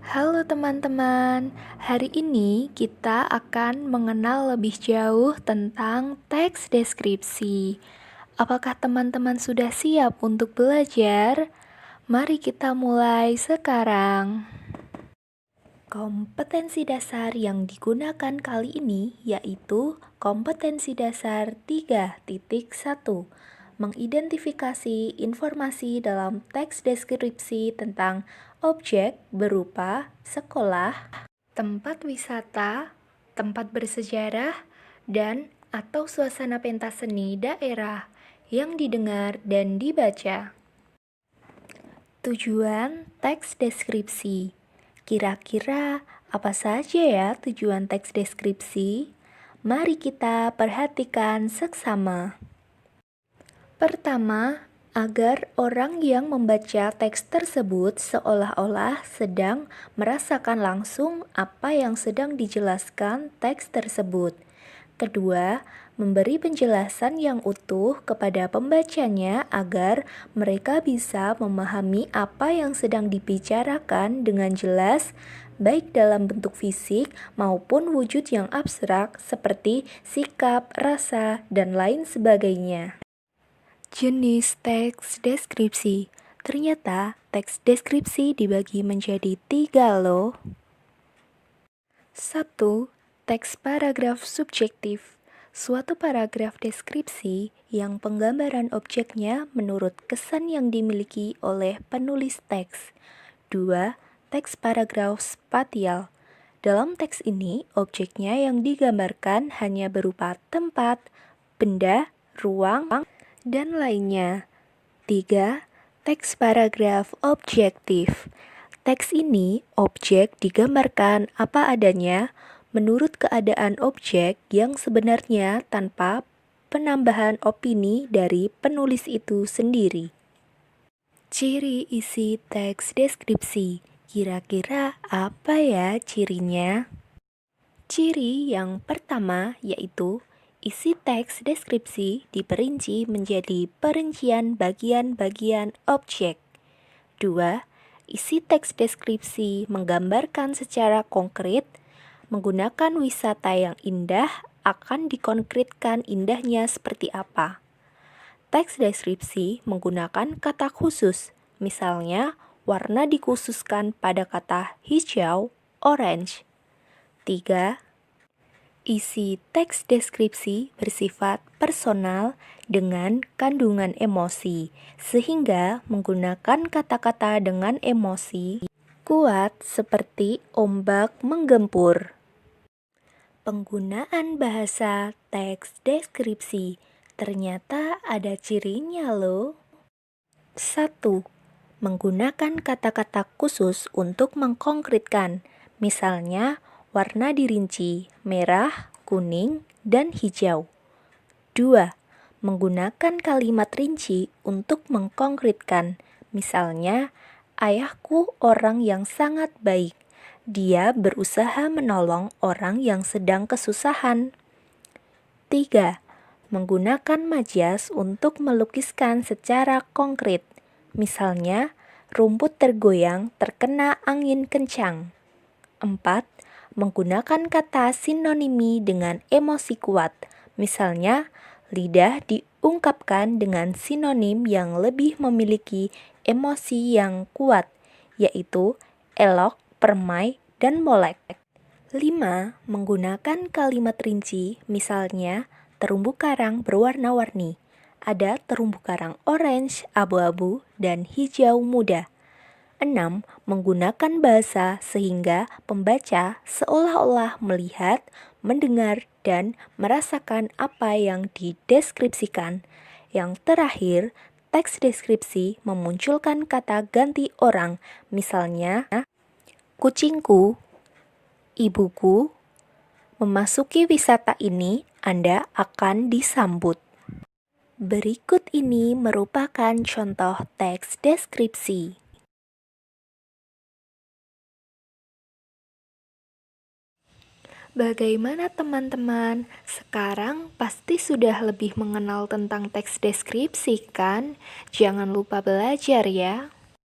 Halo teman-teman, hari ini kita akan mengenal lebih jauh tentang teks deskripsi. Apakah teman-teman sudah siap untuk belajar? Mari kita mulai sekarang. Kompetensi dasar yang digunakan kali ini yaitu kompetensi dasar 3.1, mengidentifikasi informasi dalam teks deskripsi tentang objek berupa sekolah, tempat wisata, tempat bersejarah, dan atau suasana pentas seni daerah yang didengar dan dibaca. Tujuan teks deskripsi. Kira-kira apa saja ya tujuan teks deskripsi? Mari kita perhatikan seksama. Pertama, agar orang yang membaca teks tersebut seolah-olah sedang merasakan langsung apa yang sedang dijelaskan teks tersebut. Kedua, memberi penjelasan yang utuh kepada pembacanya agar mereka bisa memahami apa yang sedang dibicarakan dengan jelas, baik dalam bentuk fisik maupun wujud yang abstrak seperti sikap, rasa, dan lain sebagainya. Jenis teks deskripsi. Ternyata teks deskripsi dibagi menjadi 3 loh. 1. Teks paragraf subjektif. Suatu paragraf deskripsi yang penggambaran objeknya menurut kesan yang dimiliki oleh penulis teks. 2. Teks paragraf spatial. Dalam teks ini, objeknya yang digambarkan hanya berupa tempat, benda, ruang, dan lainnya. 3. Teks paragraf objektif. Teks ini, objek digambarkan apa adanya menurut keadaan objek yang sebenarnya tanpa penambahan opini dari penulis itu sendiri. Ciri isi teks deskripsi. Kira-kira apa ya cirinya? Ciri yang pertama yaitu isi teks deskripsi diperinci menjadi perincian bagian-bagian objek. 2. Isi teks deskripsi menggambarkan secara konkret, menggunakan wisata yang indah akan dikonkretkan indahnya seperti apa. Teks deskripsi menggunakan kata khusus, misalnya warna dikhususkan pada kata hijau, orange. 3. Isi teks deskripsi bersifat personal dengan kandungan emosi, sehingga menggunakan kata-kata dengan emosi kuat seperti ombak menggempur. Penggunaan bahasa teks deskripsi ternyata ada cirinya loh. 1. Menggunakan kata-kata khusus untuk mengkonkretkan, misalnya warna dirinci merah, kuning, dan hijau. 2. Menggunakan kalimat rinci untuk mengkonkretkan, misalnya ayahku orang yang sangat baik. Dia berusaha menolong orang yang sedang kesusahan. 3. Menggunakan majas untuk melukiskan secara konkret, misalnya rumput tergoyang terkena angin kencang. 4. Menggunakan kata sinonimi dengan emosi kuat, misalnya lidah diungkapkan dengan sinonim yang lebih memiliki emosi yang kuat, yaitu elok, permai, dan molek. 5. Menggunakan kalimat rinci, misalnya terumbu karang berwarna-warni. Ada terumbu karang orange, abu-abu, dan hijau muda. 6. Menggunakan bahasa sehingga pembaca seolah-olah melihat, mendengar, dan merasakan apa yang dideskripsikan. Yang terakhir, teks deskripsi memunculkan kata ganti orang, misalnya kucingku, ibuku. Memasuki wisata ini, Anda akan disambut. Berikut ini merupakan contoh teks deskripsi. Bagaimana teman-teman? Sekarang pasti sudah lebih mengenal tentang teks deskripsi kan? Jangan lupa belajar ya.